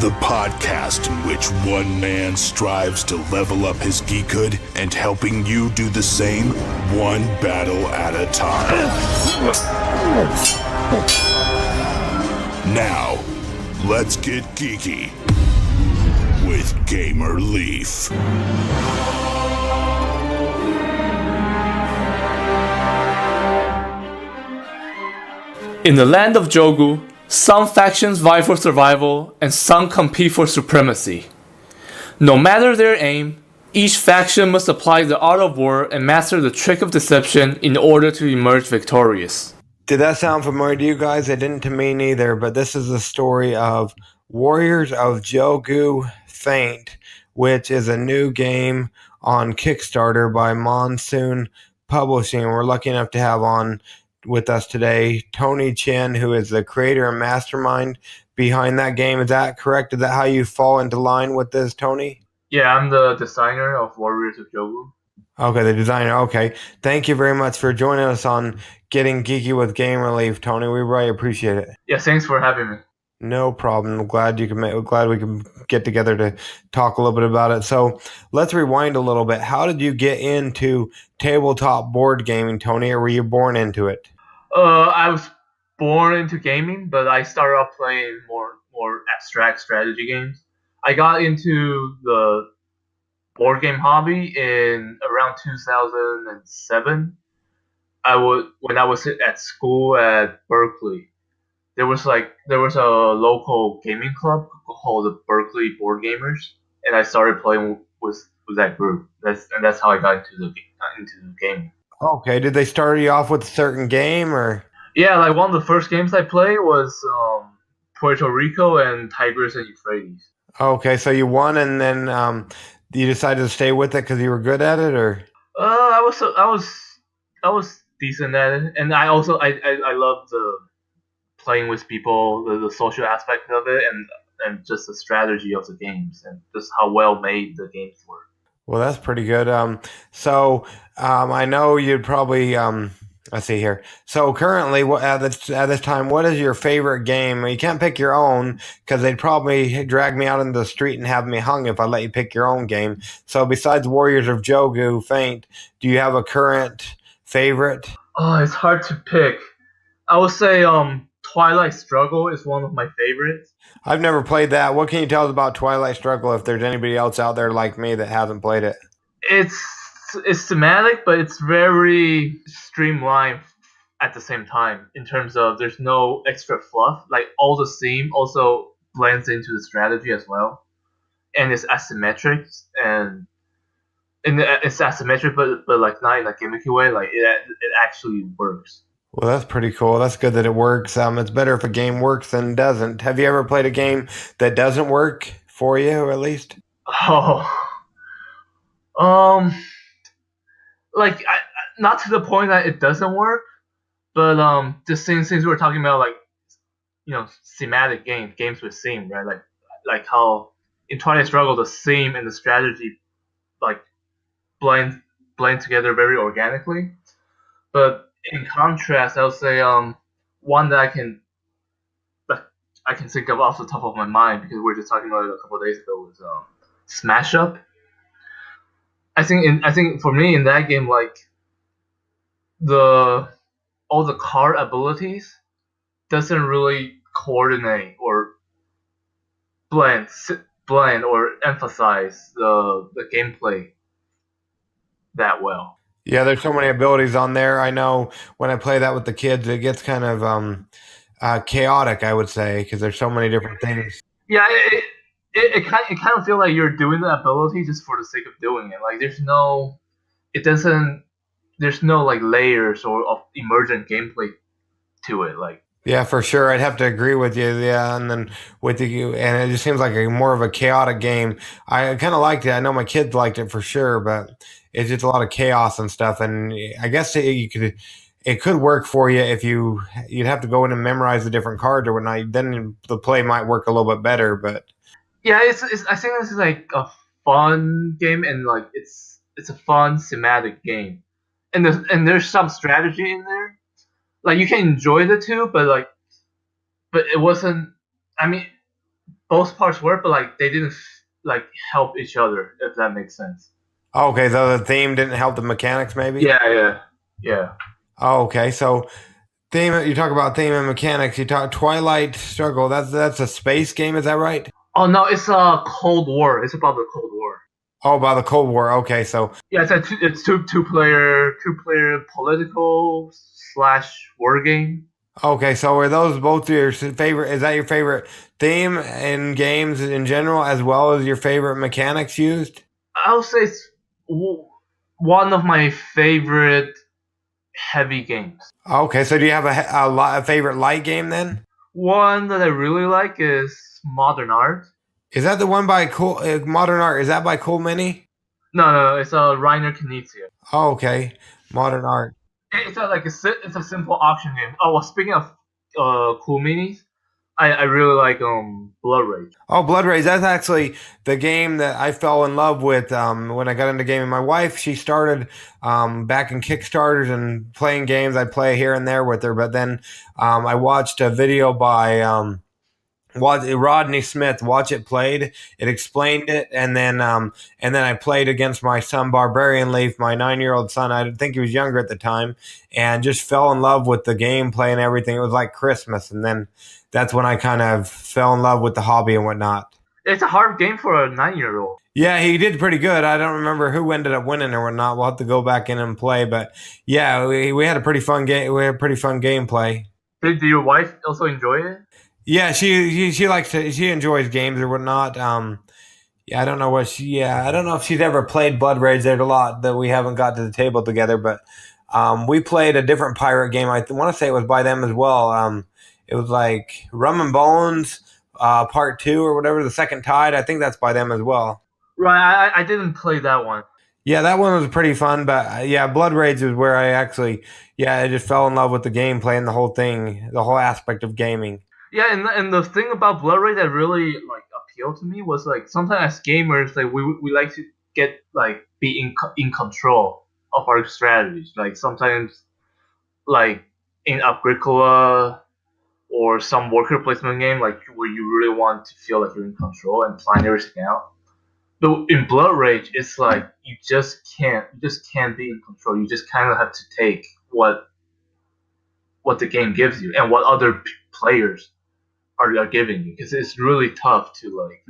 The podcast in which one man strives to level up his geekhood and helping you do the same, one battle at a time. Now, let's get geeky with Gamer Leaf. In the land of Jogu, some factions vie for survival and some compete for supremacy. No matter their aim, each faction must apply the art of war and master the trick of deception in order to emerge victorious. Did that sound familiar to you guys? It didn't to me neither, but this is the story of Warriors of Jogu Faint, which is a new game on Kickstarter by Monsoon Publishing. We're lucky enough to have on with us today Tony Chen, who is the creator and mastermind behind that game. Is that correct? Is that how you fall into line with this, Tony? Yeah, I'm the designer of Warriors of Jogu. Okay, the designer. Okay. Thank you very much for joining us on Getting Geeky with Game Relief, Tony. We really appreciate it. Yeah, thanks for having me. No problem. Glad we can get together to talk a little bit about it. So let's rewind a little bit. How did you get into tabletop board gaming, Tony, or were you born into it? I was born into gaming, but I started off playing more abstract strategy games. I got into the board game hobby in around 2007. When I was at school at Berkeley. There was a local gaming club called the Berkeley Board Gamers, and I started playing with that group. That's how I got into the gaming. Okay, did they start you off with a certain game or? Yeah, like one of the first games I played was Puerto Rico and Tigris and Euphrates. Okay, so you won, and then you decided to stay with it because you were good at it, or? I was decent at it, and I love the playing with people, the social aspect of it, and just the strategy of the games, and just how well made the games were. Well, that's pretty good. I know you'd probably let's see here. So currently, at this time, what is your favorite game? You can't pick your own because they'd probably drag me out into the street and have me hung if I let you pick your own game. So besides Warriors of Jogu Faint, do you have a current favorite? Oh, it's hard to pick. I would say Twilight Struggle is one of my favorites. I've never played that. What can you tell us about Twilight Struggle if there's anybody else out there like me that hasn't played it? It's thematic, but it's very streamlined at the same time in terms of there's no extra fluff. Like all the theme also blends into the strategy as well, and it's asymmetric it's asymmetric, but like not in a gimmicky way. Like it actually works. Well, that's pretty cool. That's good that it works. It's better if a game works than doesn't. Have you ever played a game that doesn't work for you, at least? Like not to the point that it doesn't work, but just since we're talking about like thematic games with theme, right? Like how in Twilight Struggle the theme and the strategy like blend together very organically, but in contrast, I would say one that I can think of off the top of my mind because we were just talking about it a couple of days ago was Smash Up. I think for me in that game, like all the card abilities doesn't really coordinate or blend or emphasize the gameplay that well. Yeah, there's so many abilities on there. I know when I play that with the kids, it gets kind of chaotic, I would say, because there's so many different things. Yeah, it kind of feels like you're doing the ability just for the sake of doing it. Like there's no like layers or of emergent gameplay to it. Like yeah, for sure, I'd have to agree with you. Yeah, and then with you, and it just seems like more of a chaotic game. I kind of liked it. I know my kids liked it for sure, but it's just a lot of chaos and stuff. And I guess it could work for you if you'd have to go in and memorize the different cards or whatnot. Then the play might work a little bit better. But yeah, I think this is like a fun game, and like it's a fun thematic game, and there's some strategy in there. Like you can enjoy the two, but it wasn't. I mean, both parts work, but like they didn't like help each other, if that makes sense. Okay, so the theme didn't help the mechanics, maybe. Yeah. Oh, okay, so theme. You talk about theme and mechanics. You talk Twilight Struggle. That's a space game. Is that right? Oh no, it's a Cold War. It's about the Cold War. Oh, about the Cold War. Okay, so Yeah, it's two player political slash war game. okay, so are those both your favorite? Is that your favorite theme in games in general, as well as your favorite mechanics used? I would say it's one of my favorite heavy games. Okay, so do you have a favorite light game then? One that I really like is Modern Art. Is that the one by Cool Modern Art? Is that by Cool Mini? No, it's a Reiner Knizia. Oh, okay, Modern Art. It's a simple auction game. Oh, well, speaking of cool minis, I really like Blood Rage. Oh, Blood Rage. That's actually the game that I fell in love with when I got into gaming. My wife, she started back in Kickstarters and playing games. I play here and there with her, but then I watched a video by Rodney Smith. Watch It Played. It explained it, and then I played against my son Barbarian Leaf, my 9-year-old son. I think he was younger at the time, and just fell in love with the gameplay and everything. It was like Christmas, and then that's when I kind of fell in love with the hobby and whatnot. It's a hard game for a 9-year-old. Yeah, he did pretty good. I don't remember who ended up winning or whatnot. We'll have to go back in and play, but yeah, we had a pretty fun game. We had pretty fun gameplay. Did your wife also enjoy it? Yeah, she likes to. She enjoys games or whatnot. Yeah, I don't know what she. Yeah, I don't know if she's ever played Blood Rage. There's a lot that we haven't got to the table together, but we played a different pirate game. I want to say it was by them as well. It was like Rum and Bones Part 2 or whatever. The Second Tide. I think that's by them as well. Right, I didn't play that one. Yeah, that one was pretty fun, but yeah, Blood Rage is where I actually, I just fell in love with the gameplay and the whole thing, the whole aspect of gaming. Yeah, and the thing about Blood Rage that really like appealed to me was like sometimes as gamers like we like to get like be in control of our strategies. Like sometimes like in Agricola or some worker placement game like where you really want to feel like you're in control and plan everything out. But in Blood Rage, it's like you just can't be in control. You just kind of have to take what the game gives you and what other players are giving you, because it's really tough to like.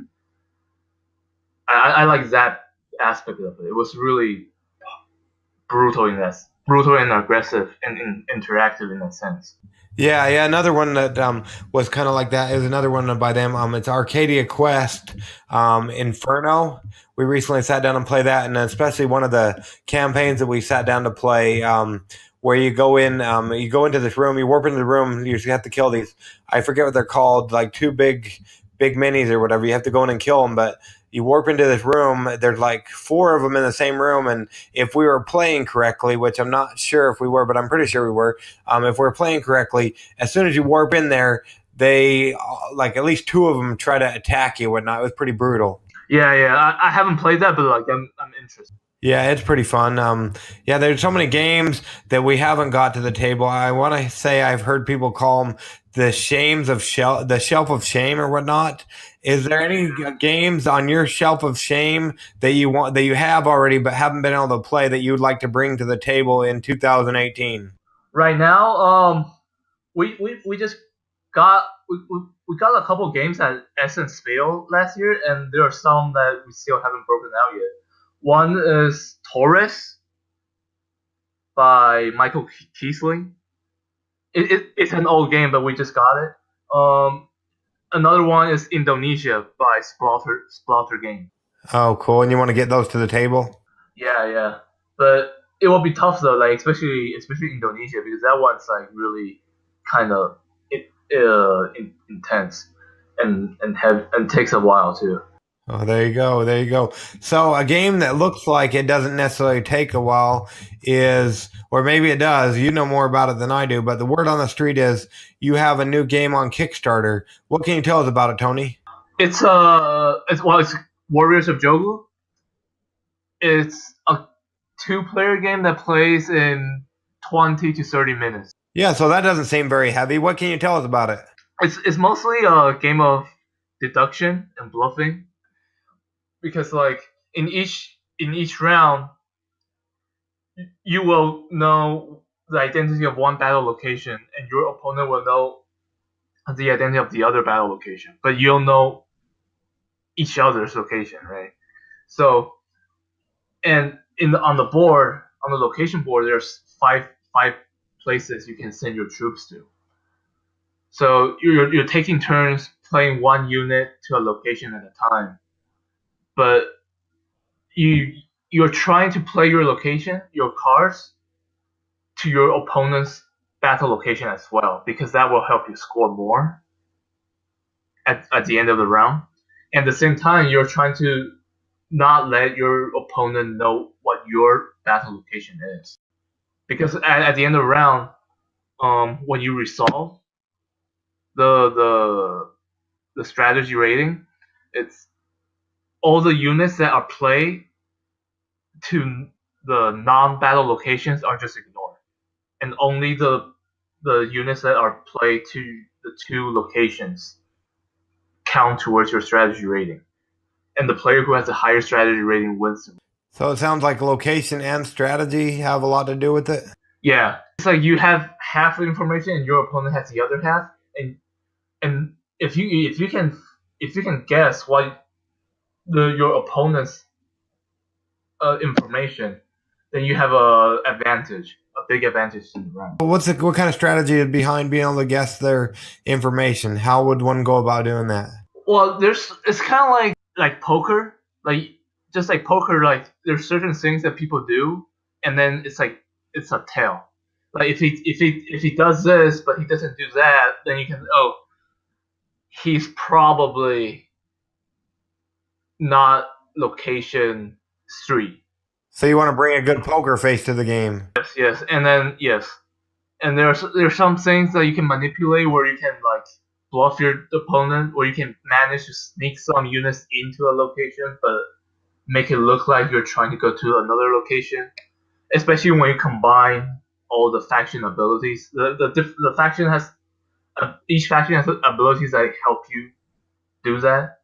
I like that aspect of it. It was really brutal and aggressive and interactive in that sense. Yeah, another one that was kind of like that is another one by them. It's Arcadia Quest, Inferno. We recently sat down and played that, and especially one of the campaigns that we sat down to play, where you go into this room, you warp into the room, you have to kill these. I forget what they're called, like two big minis or whatever. You have to go in and kill them, but you warp into this room. There's like 4 of them in the same room, and if we were playing correctly, which I'm not sure if we were, but I'm pretty sure we were, if we're playing correctly, as soon as you warp in there, they like at least 2 of them try to attack you and whatnot. It was pretty brutal. Yeah. I haven't played that, but like I'm interested. Yeah, it's pretty fun. There's so many games that we haven't got to the table. I want to say I've heard people call them the shelf of shame or whatnot. Is there any games on your shelf of shame that you have already but haven't been able to play that you would like to bring to the table in 2018? Right now, we just got we got a couple games at Essence Spiel last year, and there are some that we still haven't broken out yet. One is Taurus by Michael Kiesling. It's an old game, but we just got it. Another one is Indonesia by Splotter Game. Oh, cool. And you want to get those to the table? Yeah. But it will be tough though, like especially Indonesia, because that one's like really kind of intense and takes a while too. Oh, there you go. So a game that looks like it doesn't necessarily take a while is, or maybe it does, you know more about it than I do, but the word on the street is you have a new game on Kickstarter. What can you tell us about it, Tony? It's Warriors of Jogu. It's a 2-player game that plays in 20 to 30 minutes. Yeah, so that doesn't seem very heavy. What can you tell us about it? It's mostly a game of deduction and bluffing, because like in each round you will know the identity of one battle location, and your opponent will know the identity of the other battle location, but you'll know each other's location, right? So, and on the board, on the location board, there's five places you can send your troops to. So you're taking turns playing one unit to a location at a time, but you're trying to play your location, your cards, to your opponent's battle location as well, because that will help you score more at the end of the round. And at the same time, you're trying to not let your opponent know what your battle location is, because at the end of the round, when you resolve the strategy rating, it's all the units that are played to the non-battle locations are just ignored, and only the units that are played to the two locations count towards your strategy rating. And the player who has the higher strategy rating wins. So it sounds like location and strategy have a lot to do with it. Yeah, it's like you have half the information and your opponent has the other half, and if you can guess what your opponent's information, then you have a big advantage in the round. What kind of strategy is behind being able to guess their information? How would one go about doing that? Well, it's kind of like poker, just like poker. Like there's certain things that people do, and then it's a tell. Like if he does this but he doesn't do that, then you can he's probably not location 3. So you want to bring a good poker face to the game. Yes, and then and there's some things that you can manipulate where you can like bluff your opponent, or you can manage to sneak some units into a location, but make it look like you're trying to go to another location. Especially when you combine all the faction abilities. The faction has each faction has abilities that help you do that.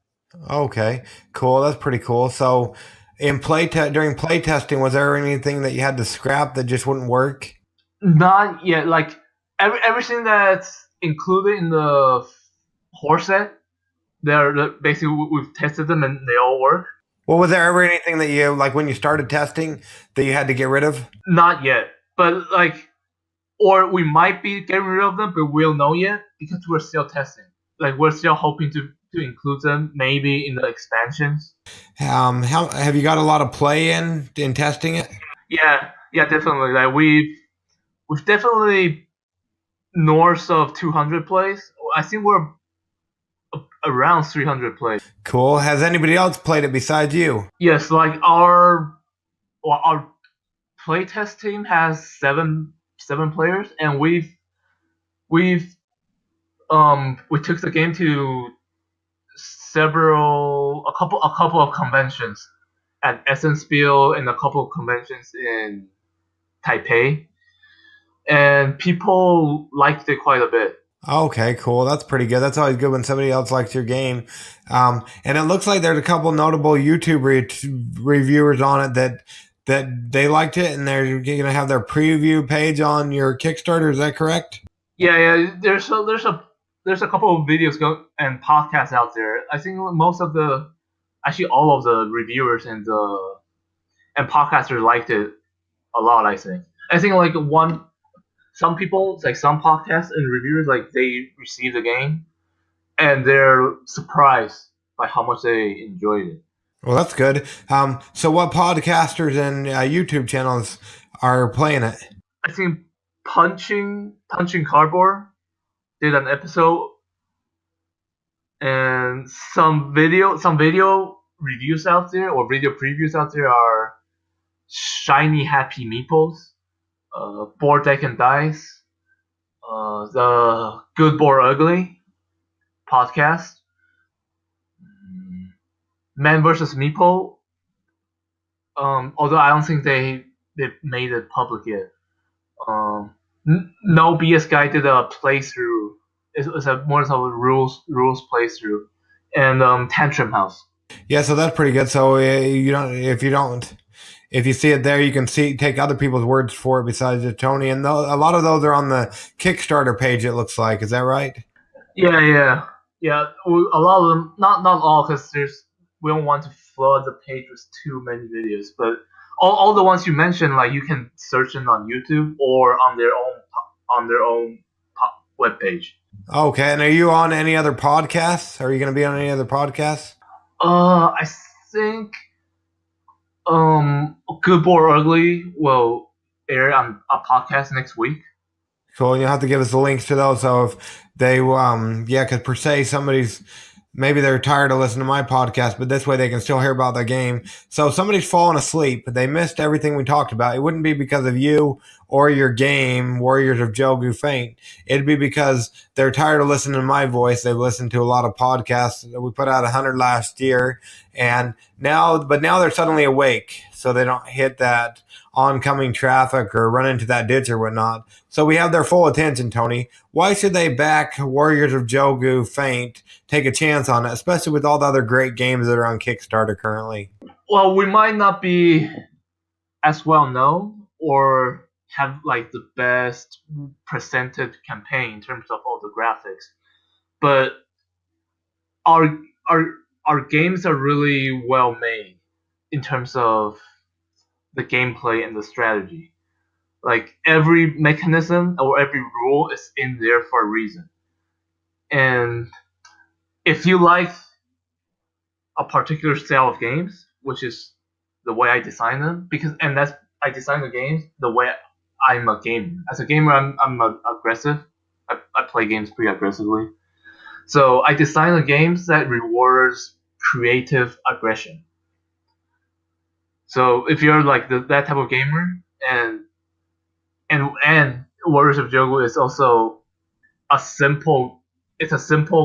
Okay, cool. That's pretty cool. So, during play testing, was there anything that you had to scrap that just wouldn't work? Not yet. Like everything that's included in the horse set, they're basically we've tested them and they all work. Well, was there ever anything that you, like when you started testing, that you had to get rid of? Not yet, but like, or we might be getting rid of them, but we'll know yet because we're still testing. Like we're still hoping to include them maybe in the expansions. How have you got a lot of play in testing it? Yeah, definitely. Like we've definitely north of 200 plays. I think we're around 300 plays. Cool. Has anybody else played it besides you? Yes, like our playtest team has seven players, and we took the game to a couple of conventions at Essenspiel and a couple of conventions in Taipei, and people liked it quite a bit. Okay, cool. That's pretty good. That's always good when somebody else likes your game. And it looks like there's a couple notable YouTube reviewers on it that they liked it, and they're going to have their preview page on your Kickstarter. Is that correct? Yeah. There's a couple of videos and podcasts out there. I think actually all of the reviewers and podcasters liked it a lot. I think like some people, like some podcasts and reviewers, like they received the game and they're surprised by how much they enjoyed it. Well, that's good. So what podcasters and YouTube channels are playing it? I think Punching Cardboard did an episode, and some video reviews out there or video previews out there are Shiny Happy Meeples, Board Deck and Dice, the Good Board Ugly podcast, Man vs. Meeple. Although I don't think they made it public yet. No BS Guy did a playthrough. It was more of a rules playthrough, and Tantrum House. Yeah, so that's pretty good. So if you see it there, you can take other people's words for it besides just Tony. And a lot of those are on the Kickstarter page. It looks like, is that right? Yeah. A lot of them, not all, because we don't want to flood the page with too many videos. But all the ones you mentioned, like you can search them on YouTube or on their own webpage. Okay, and are you on any other podcasts? Are you going to be on any other podcasts? I think Good Board Ugly will air on a podcast next week. Cool. You'll have to give us the links to those. So if they, because per se, maybe they're tired of listening to my podcast, but this way they can still hear about the game. So if somebody's fallen asleep, they missed everything we talked about. It wouldn't be because of you or your game, Warriors of Jogu Faint. It'd be because they're tired of listening to my voice. They've listened to a lot of podcasts. We put out 100 last year, but now they're suddenly awake, so they don't hit that oncoming traffic or run into that ditch or whatnot. So we have their full attention, Tony. Why should they back Warriors of Jogu Faint, take a chance on it, especially with all the other great games that are on Kickstarter currently? Well, we might not be as well known or have like the best presented campaign in terms of all the graphics, but our games are really well made in terms of the gameplay and the strategy. Like every mechanism or every rule is in there for a reason. And if you like a particular style of games, which is the way I design them, I design the games the way I'm a gamer. As a gamer, I'm aggressive. I play games pretty aggressively. So I design the games that rewards creative aggression. So if you're like that type of gamer, and Warriors of Jogu is also a simple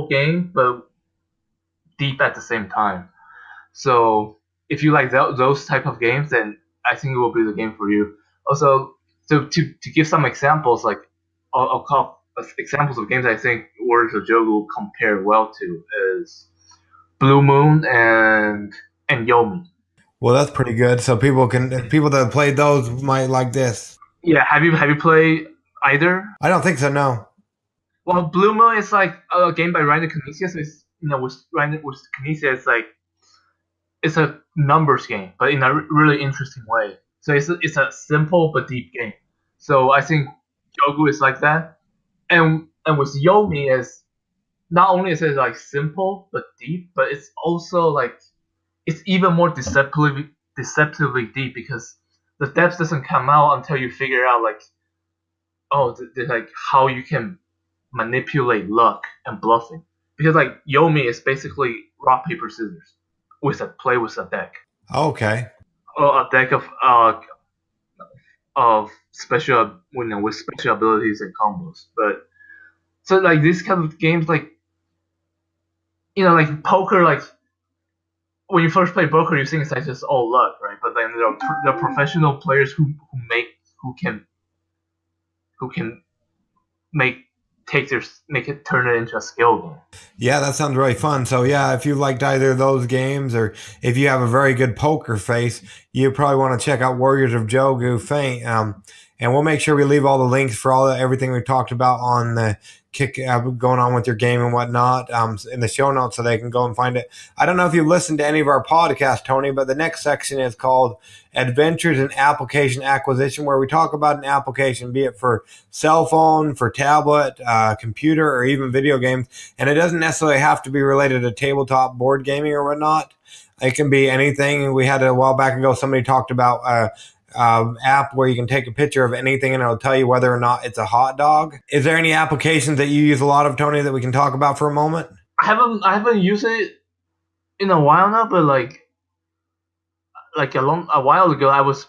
game, but deep at the same time. So if you like those type of games, then I think it will be the game for you. Also, to give some examples, like a couple examples of games I think Warriors of Jogu compare well to is Blue Moon and Yomi. Well, that's pretty good. So people that have played those might like this. Yeah, have you played either? I don't think so. No. Well, Blue Moon is like a game by Reiner Knizia. So it's, with Knizia, it's a numbers game, but in a really interesting way. So it's a simple but deep game. So I think Jogu is like that, and with Yomi is not only is it like simple but deep, but it's also like it's even more deceptively deep, because the depth doesn't come out until you figure out like how you can manipulate luck and bluffing. Because like Yomi is basically rock paper scissors with a deck. Okay. Or a deck of special with special abilities and combos. But so like these kind of games, like like poker, like when you first play poker, you think it's like just all luck, right? But then there are professional players who can turn it into a skill game. Yeah, that sounds really fun. So yeah, if you liked either of those games, or if you have a very good poker face, you probably want to check out Warriors of Jogu Faint. And we'll make sure we leave all the links for everything we talked about on the going on with your game and whatnot in the show notes, so they can go and find it. I don't know if you listened to any of our podcasts, Tony, but the next section is called Adventures in Application Acquisition, where we talk about an application, be it for cell phone, for tablet, computer, or even video games. And it doesn't necessarily have to be related to tabletop board gaming or whatnot. It can be anything. We had a while back ago, somebody talked about app where you can take a picture of anything and it'll tell you whether or not it's a hot dog. Is there any applications that you use a lot of, Tony, that we can talk about for a moment? I haven't used it in a while now, but like a while ago, I was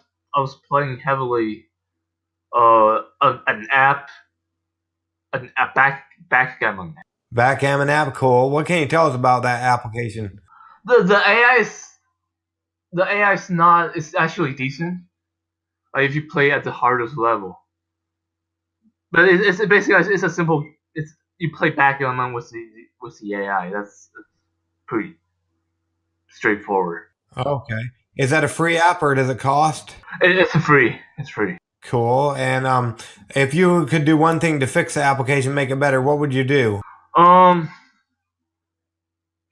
playing heavily a backgammon. Backgammon app, cool. What can you tell us about that application? The AI is actually decent. Like if you play at the hardest level, but it's basically a simple. You play backgammon with the AI. That's pretty straightforward. Okay. Is that a free app or does it cost? It's free. It's free. Cool. And if you could do one thing to fix the application, make it better, what would you do?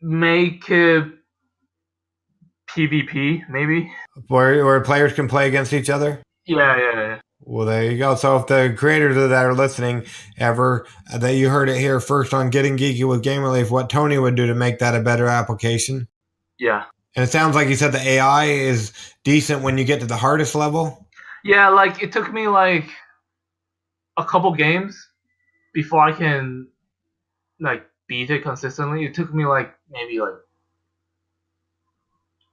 Make it PvP maybe. Where players can play against each other? Yeah. Well, there you go. So if the creators of that are listening ever, that you heard it here first on Getting Geeky with Game Relief, what Tony would do to make that a better application. Yeah. And it sounds like you said the AI is decent when you get to the hardest level. Yeah, like it took me like a couple games before I can like beat it consistently. It took me like maybe like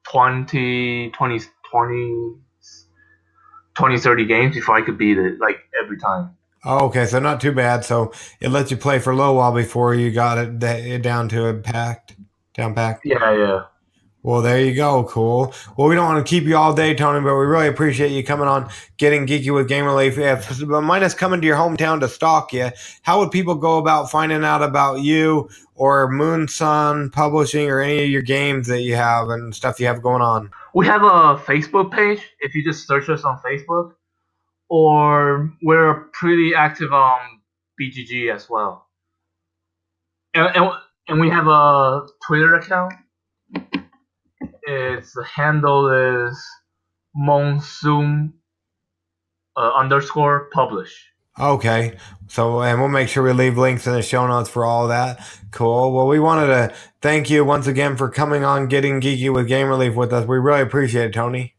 20, 30 games before I could beat it like every time. Oh, okay, so not too bad. So it lets you play for a little while before you got it down to down packed. Yeah. Well, there you go. Cool. Well, we don't want to keep you all day, Tony, but we really appreciate you coming on Getting Geeky with Game Relief. If minus coming to your hometown to stalk you, how would people go about finding out about you or Moonsun Publishing or any of your games that you have and stuff you have going on? We have a Facebook page if you just search us on Facebook, or we're pretty active on BGG as well. And we have a Twitter account. The handle is monsoon _ publish. Okay. So, and we'll make sure we leave links in the show notes for all that. Cool. Well, we wanted to thank you once again for coming on Getting Geeky with Game Relief with us. We really appreciate it, Tony.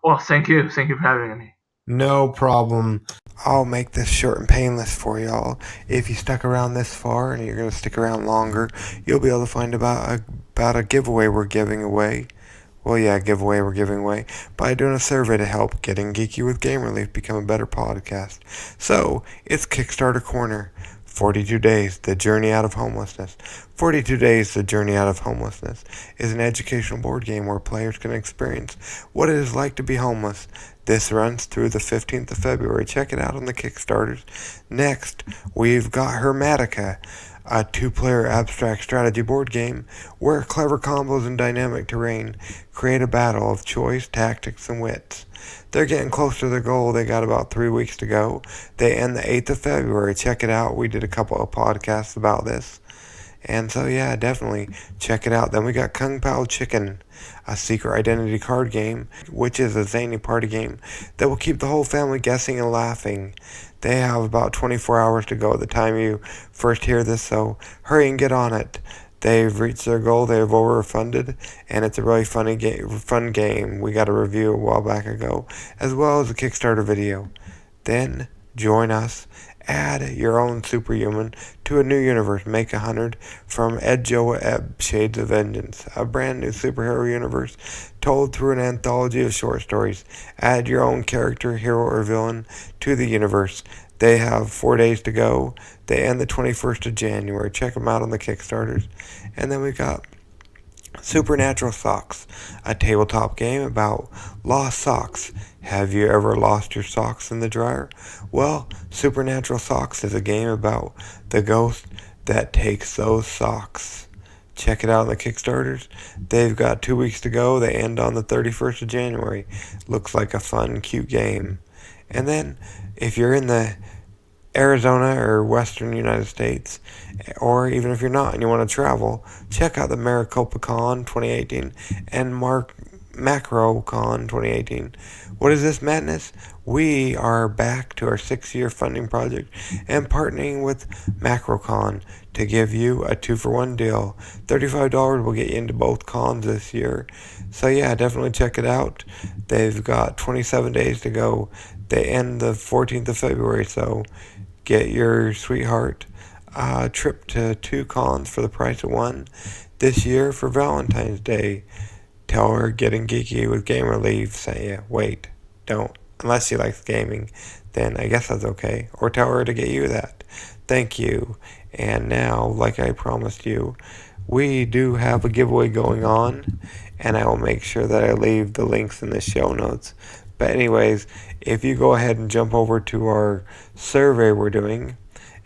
Well, thank you. Thank you for having me. No problem. I'll make this short and painless for y'all. If you stuck around this far and you're going to stick around longer, you'll be able to find about a giveaway we're giving away. Well, yeah, giveaway we're giving away by doing a survey to help Getting Geeky with Game Relief become a better podcast. So, it's Kickstarter Corner. 42 Days, The Journey Out of Homelessness. 42 Days, The Journey Out of Homelessness is an educational board game where players can experience what it is like to be homeless. This runs through the 15th of February. Check it out on the Kickstarters. Next, we've got Hermetica, a 2-player abstract strategy board game where clever combos and dynamic terrain create a battle of choice, tactics, and wits. They're getting close to their goal. They got about 3 weeks to go. They end the 8th of February. Check it out. We did a couple of podcasts about this. And so, yeah, definitely check it out. Then we got Kung Pao Chicken, a secret identity card game, which is a zany party game that will keep the whole family guessing and laughing. They have about 24 hours to go at the time you first hear this, so hurry and get on it. They've reached their goal, they've overfunded, and it's a really fun game. We got a review a while back ago, as well as a Kickstarter video. Then, join us. Add your own superhuman to a new universe. Make 100 from Ed Joe Ebb, Shades of Vengeance, a brand new superhero universe told through an anthology of short stories. Add your own character, hero, or villain to the universe. They have 4 days to go. They end the 21st of January. Check them out on the Kickstarters. And then we got Supernatural Socks, a tabletop game about lost socks. Have you ever lost your socks in the dryer? Well, Supernatural Socks is a game about the ghost that takes those socks. Check it out on the Kickstarters. They've got 2 weeks to go. They end on the 31st of January. Looks like a fun, cute game. And then, if you're in the Arizona or Western United States, or even if you're not and you want to travel, check out the Maricopa Con 2018 and MacroCon 2018. What is this madness? We are back to our 6-year funding project and partnering with MacroCon to give you a 2-for-1 deal. $35 will get you into both cons this year. So yeah, definitely check it out. They've got 27 days to go. They end the 14th of February, so get your sweetheart a trip to 2 cons for the price of 1 this year for Valentine's Day. Tell her Getting Geeky with Game Relief sent you. Wait, don't. Unless she likes gaming, then I guess that's okay. Or tell her to get you that. Thank you. And now, like I promised you, we do have a giveaway going on, and I will make sure that I leave the links in the show notes. But anyways, if you go ahead and jump over to our survey we're doing,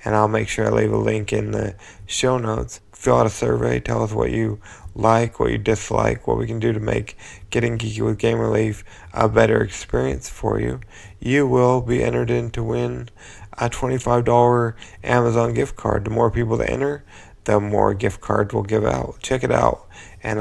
and I'll make sure I leave a link in the show notes fill out a survey. Tell us what you like, what you dislike, what we can do to make Getting Geeky with Game Relief a better experience for you. You will be entered in to win a $25 Amazon gift card. The more people that enter, the more gift cards we'll give out. Check it out. And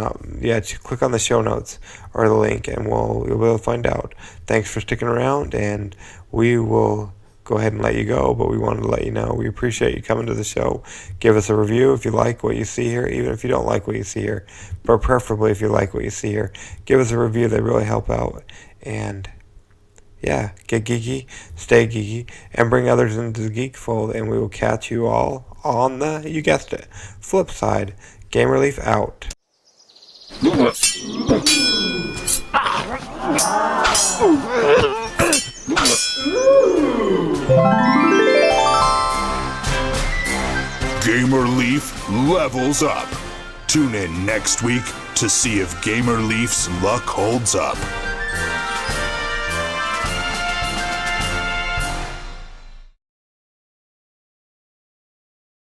click on the show notes or the link, and you'll be able to find out. Thanks for sticking around, and we will go ahead and let you go, but we wanted to let you know we appreciate you coming to the show. Give us a review if you like what you see here, even if you don't like what you see here, but preferably if you like what you see here. Give us a review. They really help out. And yeah, get geeky, stay geeky, and bring others into the geek fold, and we will catch you all on the, you guessed it, flip side. Game Relief out. Gamer Leaf levels up. Tune in next week to see if Gamer Leaf's luck holds up.